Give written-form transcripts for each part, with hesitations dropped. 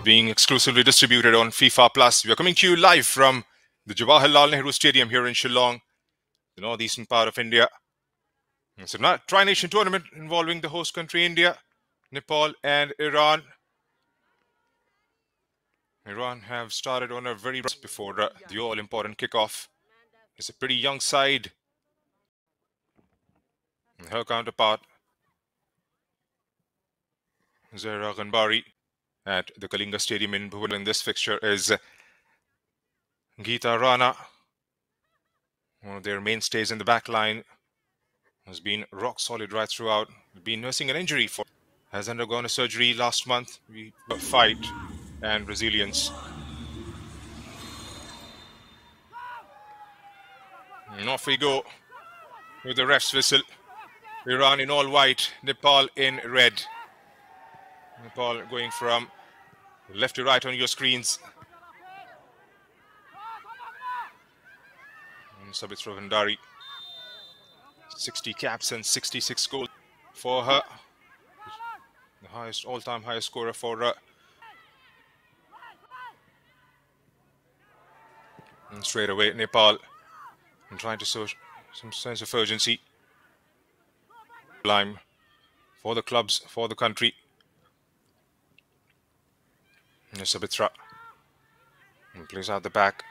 being exclusively distributed on FIFA Plus. We are coming to you live from the Jawaharlal Nehru Stadium here in Shillong, the northeastern part of India. It's a tri-nation tournament involving the host country India, Nepal and Iran. Iran have started on a very before the all-important kickoff. It's a pretty young side. And her counterpart, Zahra Ghanbari, at the Kalinga Stadium in Bhubaneswar. In this fixture is Geeta Rana, one of their mainstays in the back line, has been rock solid right throughout, been nursing an injury, has undergone a surgery last month. We fight and resilience. And off we go with the ref's whistle. Iran in all white, Nepal in red. Nepal going from left to right on your screens. And Sabitra Bhandari, 60 caps and 66 goals for her. The highest, all-time highest scorer for her. And straight away, Nepal trying to show some sense of urgency. Climb for the clubs, for the country. And Sabitra plays out the back.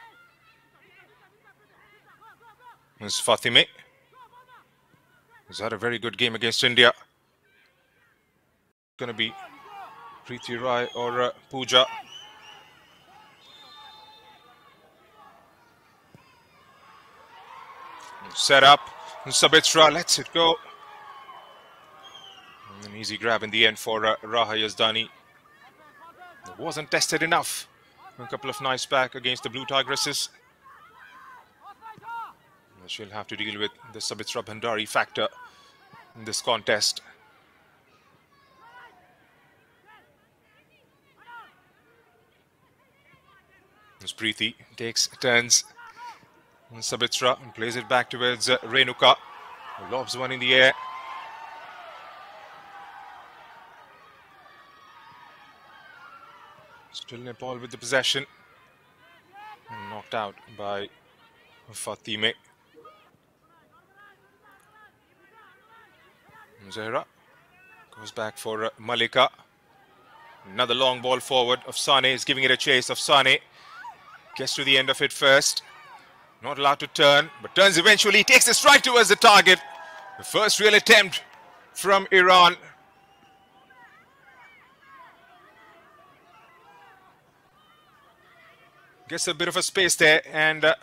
It's Fatime. He's had a very good game against India. Going to be Preeti Rai or Pooja. Set up. Sabitra lets it go. An easy grab in the end for Raha Yazdani. It wasn't tested enough. A couple of nights back against the Blue Tigresses. She'll have to deal with the Sabitra Bhandari factor in this contest. As Preeti takes turns. And Sabitra plays it back towards Renuka. Lobs one in the air. Still Nepal with the possession. And knocked out by Fatime. Zahra goes back for Malika. Another long ball forward of Sane is giving it a chase of Sane. Gets to the end of it first. Not allowed to turn, but turns eventually. Takes a strike towards the target. The first real attempt from Iran. Gets a bit of a space there and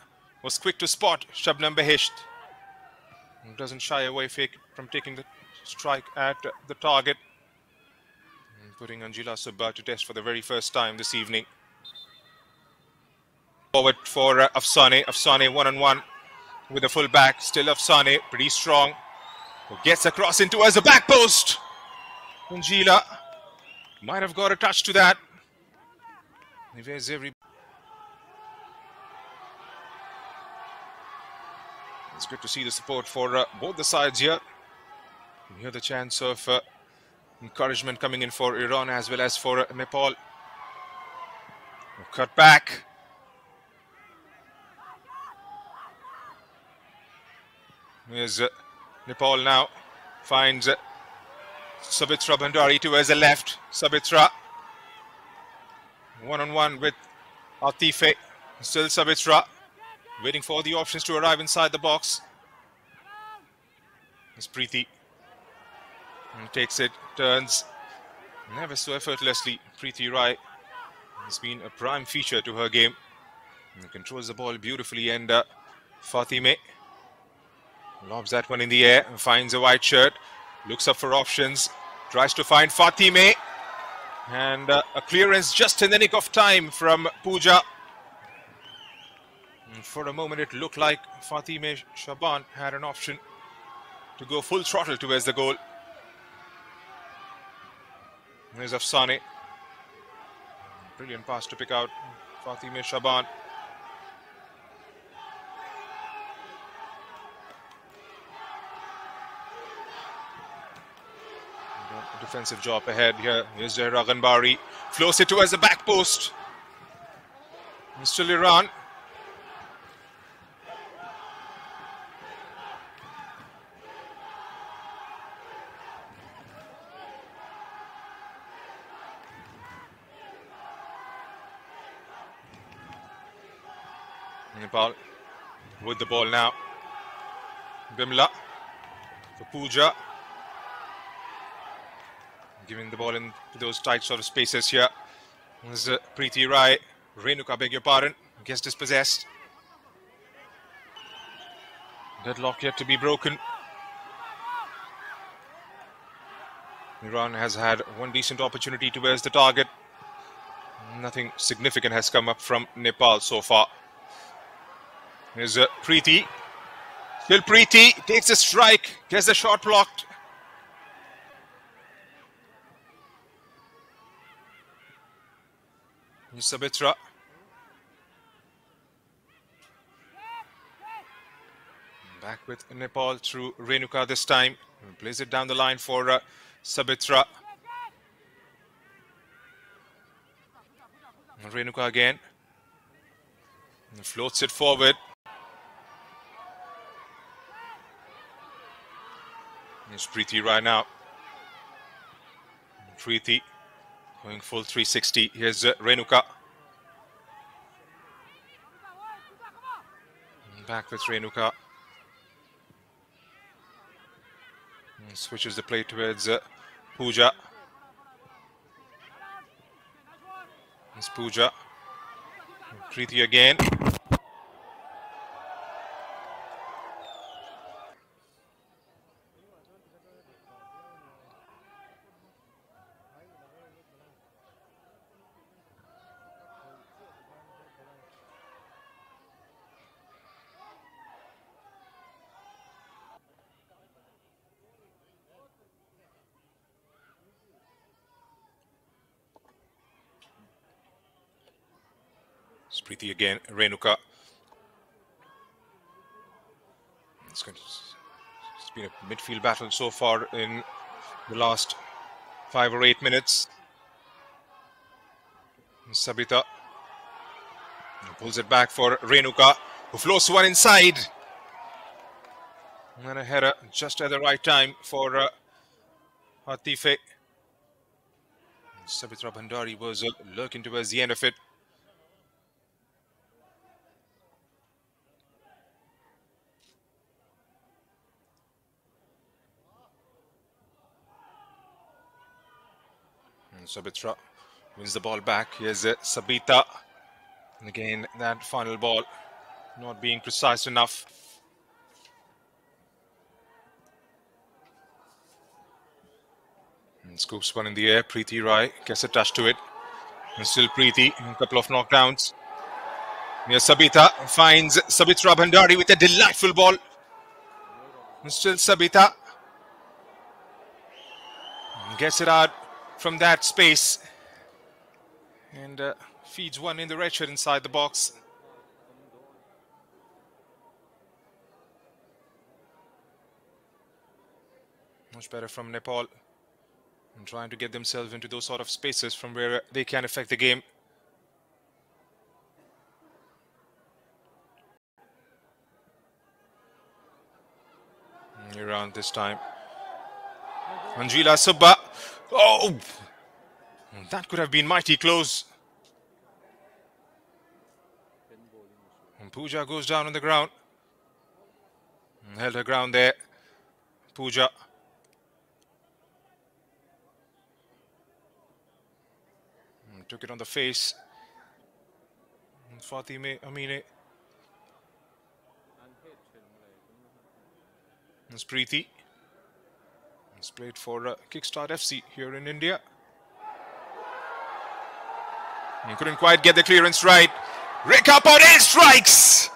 was quick to spot Shabnam Behesht. Doesn't shy away from taking the strike at the target. And putting Anjila Subba to test for the very first time this evening. Forward for Afsane. Afsane one-on-one with the full back. Still Afsane, pretty strong. Who gets across into as a back post. Anjila might have got a touch to that. It's good to see the support for both the sides here. You hear the chance of encouragement coming in for Iran as well as for Nepal. Cut back. Here's Nepal now. Finds Sabitra Bhandari towards the left. Sabitra one-on-one with Atife. Still Sabitra. Waiting for the options to arrive inside the box. It's Preeti. And takes it, turns. Never so effortlessly. Preeti Rai has been a prime feature to her game. And controls the ball beautifully. And Fatime lobs that one in the air. And finds a white shirt. Looks up for options. Tries to find Fatime. And a clearance just in the nick of time from Pooja. For a moment, it looked like Fatime Shaban had an option to go full throttle towards the goal. There's Afsane. Brilliant pass to pick out Fatime Shaban. defensive job ahead here. Here's Raganbari. Flows it towards the back post. And still Iran. Nepal with the ball now. Bimla for Pooja. Giving the ball in those tight sort of spaces here. There's Preeti Rai. Renuka, beg your pardon. Gets dispossessed. Deadlock yet to be broken. Iran has had one decent opportunity towards the target. Nothing significant has come up from Nepal so far. Here's Preeti. Still Preeti takes a strike, gets the shot blocked. Here's Sabitra. Back with Nepal through Renuka this time. Plays it down the line for Sabitra. Renuka again. And floats it forward. Here's Preeti right now. Preeti going full 360. Here's Renuka. Back with Renuka. And switches the play towards Pooja. It's Pooja. Preeti again. Preeti again, Renuka. It's been a midfield battle so far in the last 5 or 8 minutes. Sabita pulls it back for Renuka, who floats one inside. And a header just at the right time for Hatife. Sabitra Bhandari was lurking towards the end of it. Sabitra wins the ball back. Here's Sabita. And again, that final ball not being precise enough. And scoops one in the air. Preeti Rai gets a touch to it. And still Preeti, a couple of knockdowns. Here's Sabita, finds Sabitra Bhandari with a delightful ball. And still Sabita gets it out from that space and feeds one in the red shirt inside the box. Much better from Nepal and trying to get themselves into those sort of spaces from where they can affect the game. Around this time, Anjila Subba. Oh, that could have been mighty close. And Pooja goes down on the ground. And held her ground there. Pooja. And took it on the face. And Fatime Amine. And Preeti. It's played for Kickstart FC here in India. He couldn't quite get the clearance right. Rekha Patel strikes!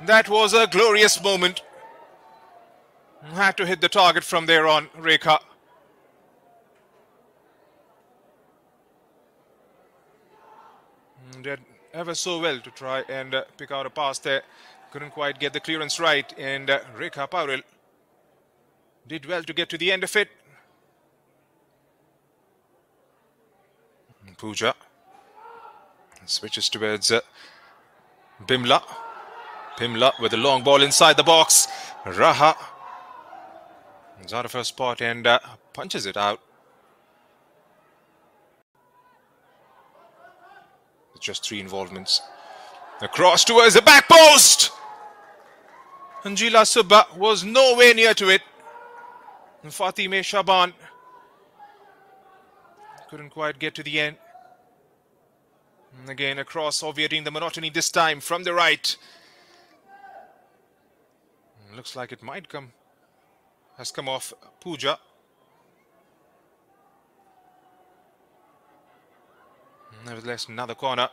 That was a glorious moment. Had to hit the target from there on, Rekha. Did ever so well to try and pick out a pass there. Couldn't quite get the clearance right, and Rekha Patel did well to get to the end of it. Pooja switches towards Bimla. Bimla with a long ball inside the box. Raha is out of her spot and punches it out. Just 3 involvements. Across towards the back post. Anjila Subba was nowhere near to it. Fatime Shaban couldn't quite get to the end. And again across, obviating the monotony this time from the right. Looks like it might has come off Pooja. Nevertheless, another corner.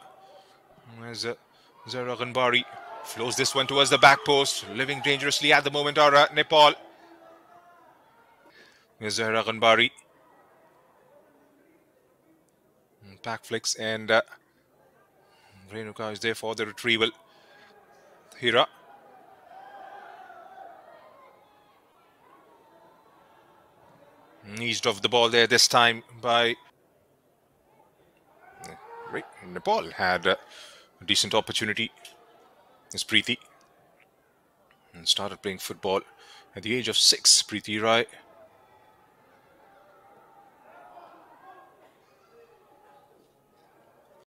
As Zahra Ghanbari flows this one towards the back post. Living dangerously at the moment are Nepal. Here's Zahra Ghanbari. Back flicks and Renuka is there for the retrieval. Hira. Eased off the ball there this time by Nepal. Had a decent opportunity. Is Preeti. And started playing football at the age of 6. Preeti Rai.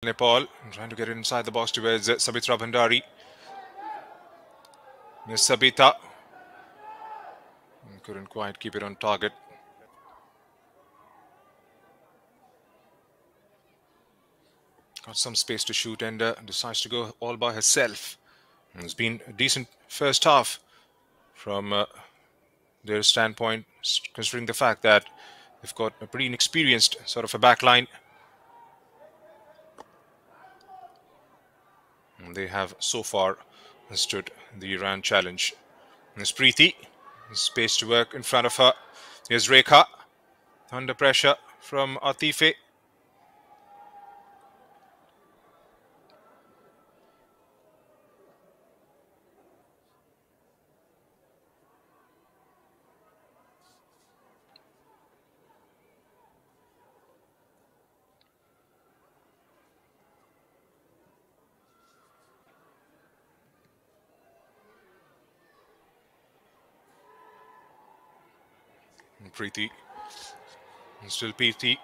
Nepal trying to get it inside the box towards Sabitra Bhandari. Miss Sabita couldn't quite keep it on target. Got some space to shoot and decides to go all by herself. It's been a decent first half from their standpoint, considering the fact that they've got a pretty inexperienced sort of a back line. And they have so far stood the Iran challenge. There's Preeti, space to work in front of her. Here's Rekha, under pressure from Atife. Preeti, still Preeti.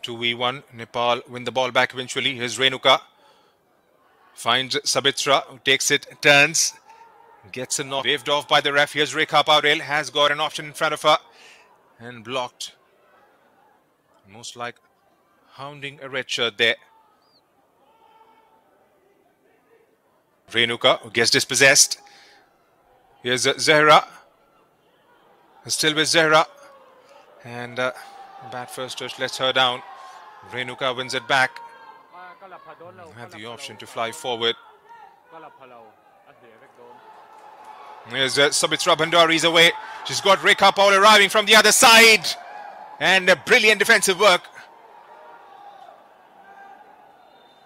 2v1. Nepal win the ball back eventually. Here's Renuka. Finds Sabitra, who takes it, turns, gets a knock. Waved off by the ref. Here's Rekha Paurel. Has got an option in front of her and blocked. Most like hounding a red shirt there. Renuka, who gets dispossessed. Here's Zahra. Still with Zahra. And bad first touch lets her down. Renuka wins it back. Had the option to fly forward. Here's Sabitra Bhandari's away. She's got Rekha Paul arriving from the other side. And brilliant defensive work.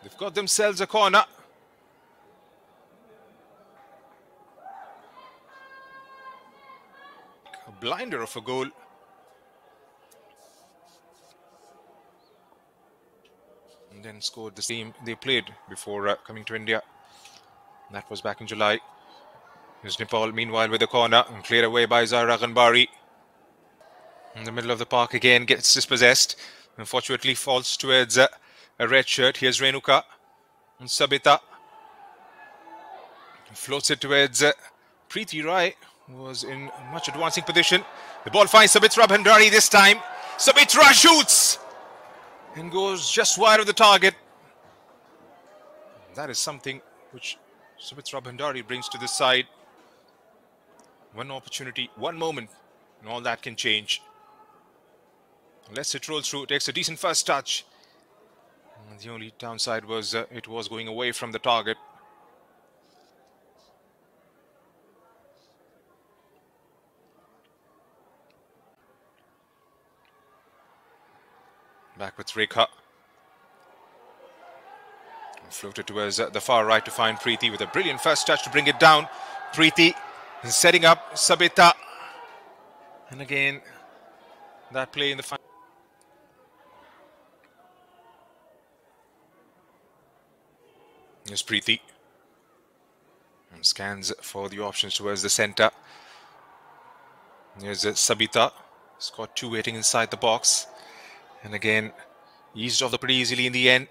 They've got themselves a corner. Blinder of a goal. And then scored the team they played before coming to India. That was back in July. Here's Nepal meanwhile with the corner and cleared away by Zahra Ghanbari. In the middle of the park again, gets dispossessed. Unfortunately falls towards a red shirt. Here's Renuka and Sabita. Floats it towards Preeti Rai. Was in much advancing position. The ball finds Sabitra Bhandari this time. Sabitra shoots and goes just wide of the target. That is something which Sabitra Bhandari brings to this side. One opportunity, one moment, and all that can change. Lets it roll through. Takes a decent first touch. And the only downside was it was going away from the target. Back with Rekha. Floated towards the far right to find Preeti with a brilliant first touch to bring it down. Preeti setting up Sabita. And again, that play in the final. Here's Preeti. And scans for the options towards the center. Here's Sabita. He's got two waiting inside the box. And again, eased off the pretty easily in the end.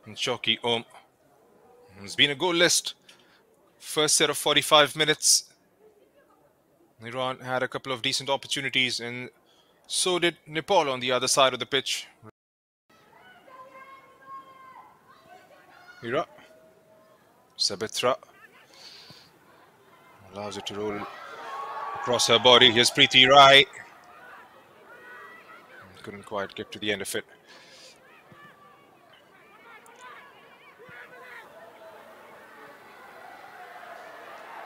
And Choki Om. It's been a goal list. First set of 45 minutes. Iran had a couple of decent opportunities, and so did Nepal on the other side of the pitch. Hira. Sabitra. Allows it to roll across her body. Here's Preeti Rai. Couldn't quite get to the end of it.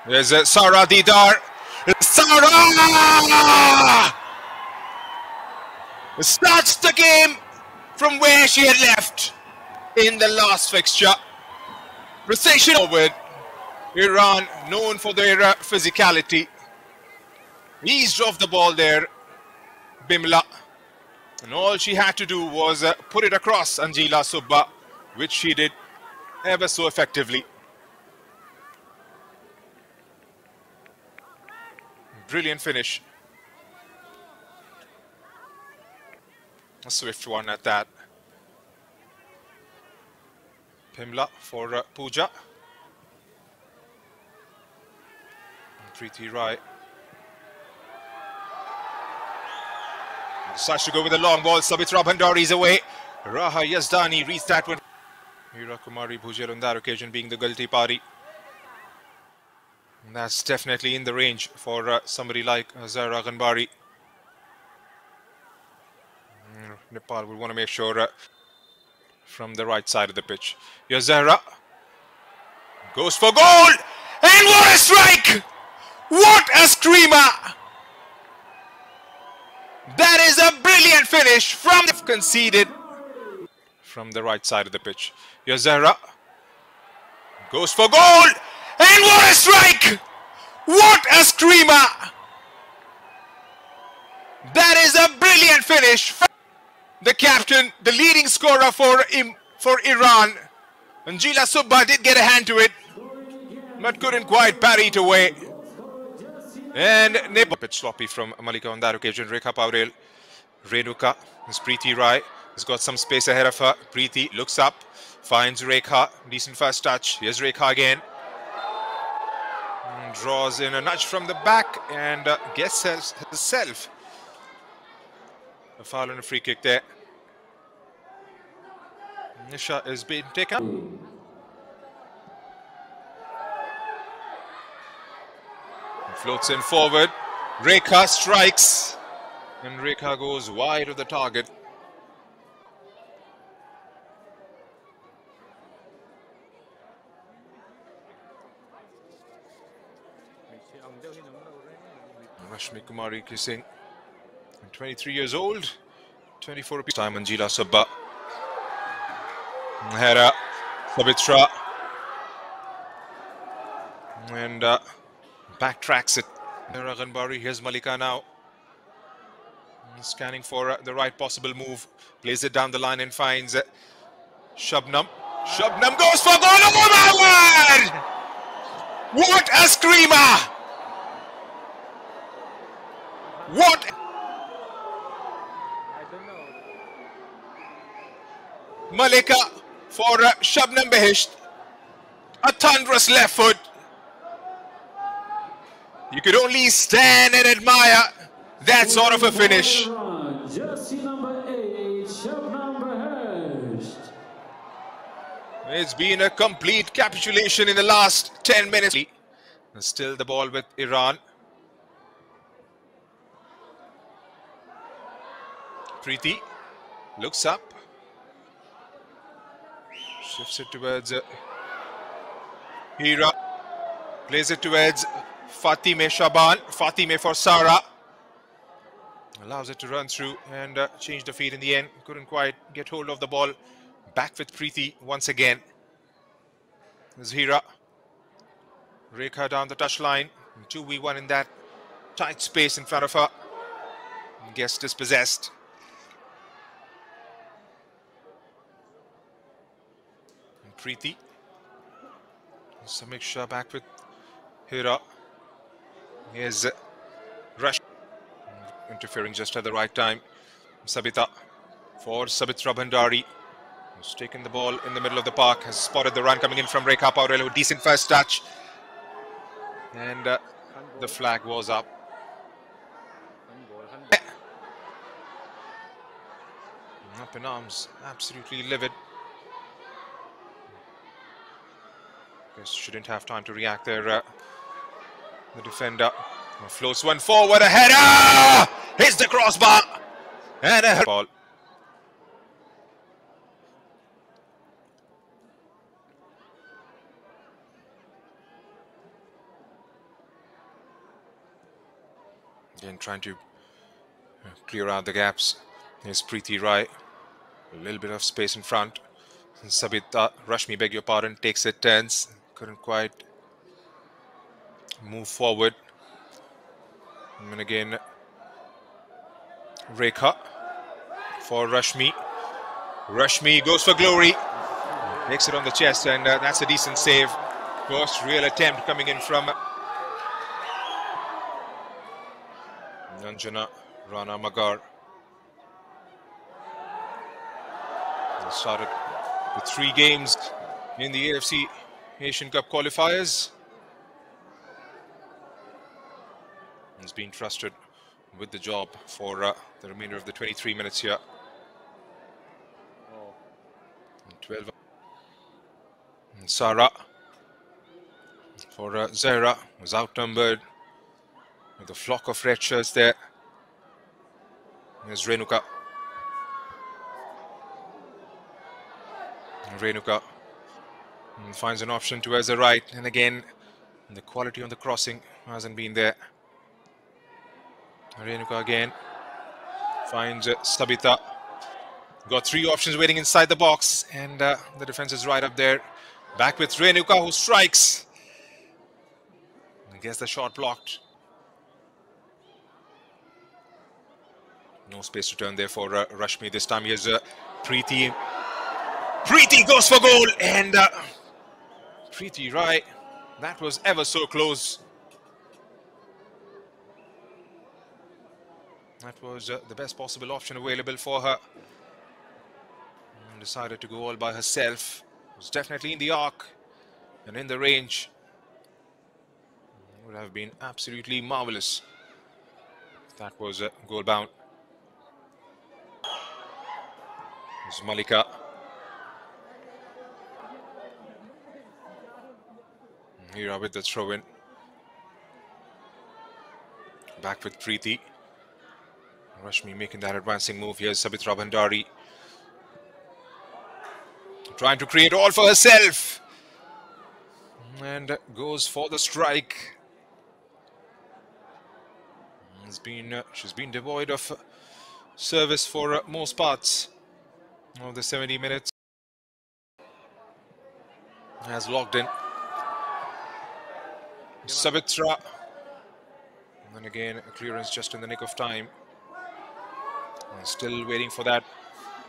There's Sara Didar. Sara starts the game from where she had left in the last fixture. Precision forward. Iran, known for their physicality, eased off the ball there. Bimla. And all she had to do was put it across Anjila Subba, which she did ever so effectively. Brilliant finish. A swift one at that. Pimla for Pooja. And Preeti Rai. Decides to go with the long ball. Sabitra Bhandari's away. Raha Yazdani reads that one. Hira Kumari Bhujel on that occasion being the guilty party. And that's definitely in the range for somebody like Zahra Ghanbari. Nepal will want to make sure from the right side of the pitch. Here's Zahra. Goes for goal! And what a strike! What a screamer! That is a brilliant finish from the conceded from the right side of the pitch. Here's Zahra. Goes for goal! And what a strike! What a screamer! That is a brilliant finish. The captain, the leading scorer for Iran. Anjila Subba did get a hand to it, but couldn't quite parry it away. And Nepal, a bit sloppy from Malika on that occasion. Rekha Paurel, Renuka, is Preeti Rai. Has got some space ahead of her. Preeti looks up, finds Rekha. Decent first touch. Here's Rekha again. And draws in a nudge from the back and gets herself a foul and a free kick there. Nisha is being taken. Floats in forward. Rekha strikes. And Rekha goes wide of the target. Rashmi Kumari kissing. 23 years old. 24 time Anjila Subba. Hera, Sabitra. And backtracks it. Zahra Ghanbari, here's Malika now. Scanning for the right possible move. Plays it down the line and finds Shabnam. Shabnam goes for goal. Oh my word! What a screamer! What? Malika for Shabnam Behisht. A thunderous left foot. You could only stand and admire that sort of a finish. Jersey number 8, Shabnam Behisht. It's been a complete capitulation in the last 10 minutes. And still the ball with Iran. Preeti looks up. Shifts it towards Hira. Plays it towards Fatime Shaban. Fatime for Sara. Allows it to run through and change the feet in the end. Couldn't quite get hold of the ball. Back with Preeti once again. There's Hira. Rekha down the touchline. 2v1 in that tight space in front of her. Gets dispossessed. And Preeti. Samiksha back with Hira. Here's Rush. Interfering just at the right time. Sabita for Sabitra Bhandari. Who's taken the ball in the middle of the park. Has spotted the run coming in from Rekha Paurel. Decent first touch. And the flag was up. Up in arms. Absolutely livid. Guess shouldn't have time to react there. The defender floats one forward. A header! Hits the crossbar. And a ball. Again, trying to clear out the gaps. Here's Preeti Rai. A little bit of space in front. And Sabita, Rashmi, beg your pardon, takes it, turns. Couldn't quite move forward. And again, Rekha for Rashmi. Rashmi goes for glory. Makes it on the chest, and that's a decent save. First real attempt coming in from Nanjana Rana Magar. They started with 3 games in the AFC Asian Cup qualifiers. He's been trusted with the job for the remainder of the 23 minutes here. 12. And Sara for Zahra was outnumbered with a flock of red shirts there. There's Renuka. Renuka finds an option towards the right, and again the quality on the crossing hasn't been there. Renuka again finds Sabita. Got 3 options waiting inside the box, and the defense is right up there. Back with Renuka, who strikes. I guess the shot blocked. No space to turn there for Rashmi. This time here's Preeti. Preeti goes for goal, and Preeti Rai, that was ever so close. That was the best possible option available for her. And decided to go all by herself. Was definitely in the arc and in the range. Would have been absolutely marvelous if that was goal bound. There's Malika. Here with the throw in. Back with Preeti. Rashmi making that advancing move. Here's Sabitra Bhandari. Trying to create all for herself. And goes for the strike. She's been devoid of service for most parts of the 70 minutes. Has logged in. Sabitra. And then again, a clearance just in the nick of time. And still waiting for that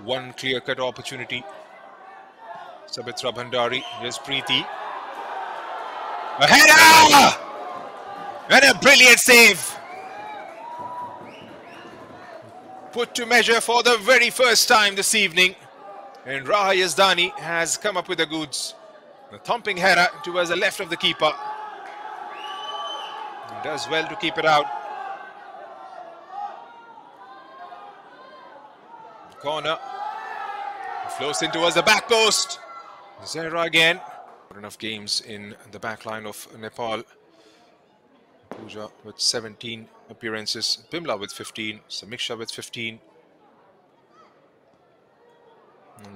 one clear-cut opportunity. Sabitra Bhandari. Here's Preeti. A header! And a brilliant save. Put to measure for the very first time this evening. And Raha Yazdani has come up with the goods. A thumping header towards the left of the keeper. And does well to keep it out. Corner. Flows in towards the back post. Zahra again. Not enough games in the back line of Nepal. Pooja with 17 appearances. Bimla with 15. Samiksha with 15.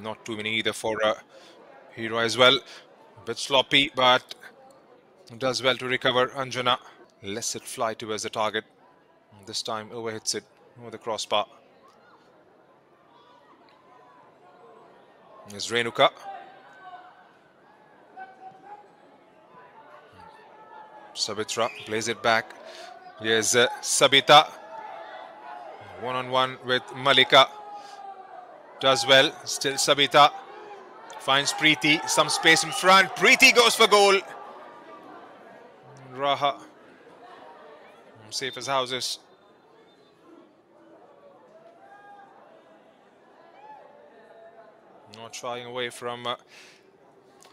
Not too many either for Hero as well. A bit sloppy, but does well to recover. Anjana lets it fly towards the target. This time overhits it over the crossbar. There's Renuka. Sabitra plays it back. Here's Sabita. One-on-one with Malika. Does well. Still Sabita. Finds Preeti. Some space in front. Preeti goes for goal. Raha. Safe as houses. Not shying away from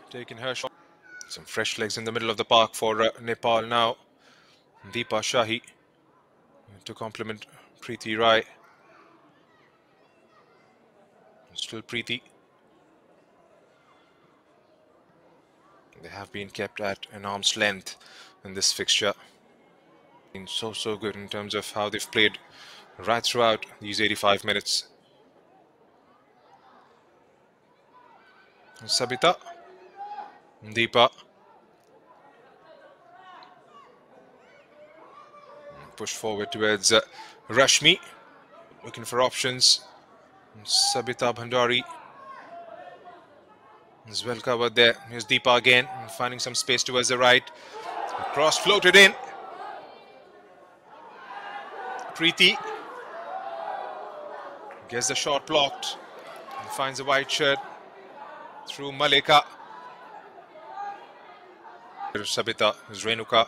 taking her shot. Some fresh legs in the middle of the park for Nepal now. Deepa Shahi to complement Preeti Rai. Still Preeti. They have been kept at an arm's length in this fixture. Been so good in terms of how they've played right throughout these 85 minutes. Sabita. Deepa. Push forward towards Rashmi. Looking for options. Sabita Bhandari is well covered there. Here's Deepa again, finding some space towards the right. Cross floated in. Preeti gets the shot blocked and finds a white shirt through Malika. Sabita is Renuka.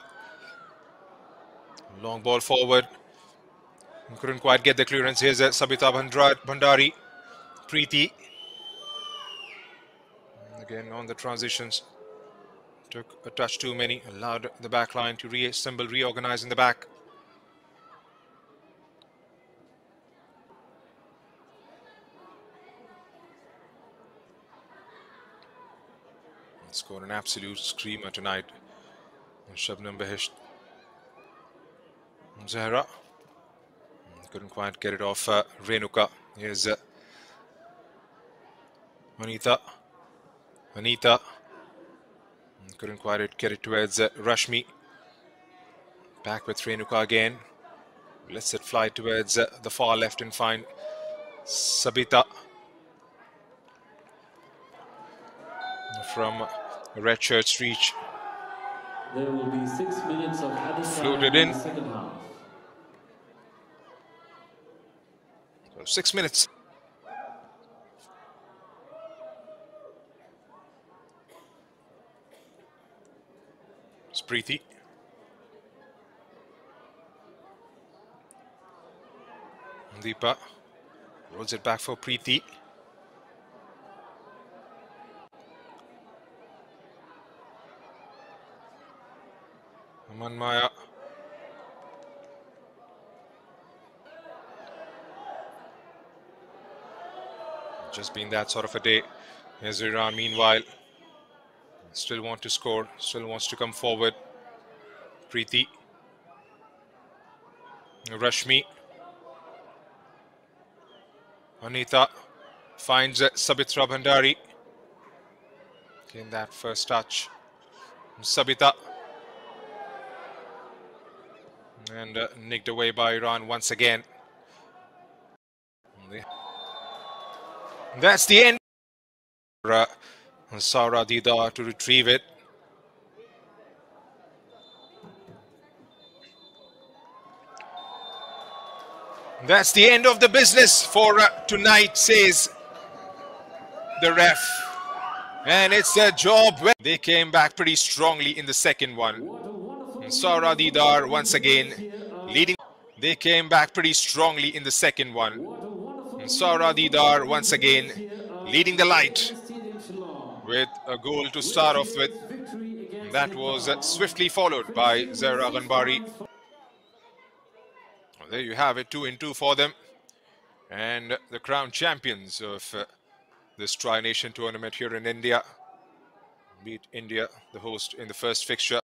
Long ball forward. Couldn't quite get the clearance. Here's Sabita Bhandari. Preeti. Again on the transitions. Took a touch too many. Allowed the back line to reassemble, reorganize in the back. Scored an absolute screamer tonight. Shabnam Behesht. Zahra. Couldn't quite get it off Renuka. Here's Anita. Couldn't quite get it towards Rashmi. Back with Renuka again. Lets it fly towards the far left and find Sabita. From red shirt's reach. There will be 6 minutes of added Floated time in in. the second half. So 6 minutes. It's Preeti. Deepa rolls it back for Preeti. Aman Maya. Just been that sort of a day. Here's Iran meanwhile. Still want to score. Still wants to come forward. Preeti. Rashmi. Anita finds Sabitra Bhandari. Again, that first touch. Sabita. And nicked away by Iran once again. That's the end. Sara Dida to retrieve it. That's the end of the business for tonight, says the ref. And it's a job. They came back pretty strongly in the second one. Sara Didar once again leading. They came back pretty strongly in the second one. Sara Didar once again leading the light with a goal to start off with. That was swiftly followed by Zahra Ghanbari. Well, there you have it, 2-2 for them. And the crowned champions of this Tri-Nation tournament here in India. Beat India, the host, in the first fixture.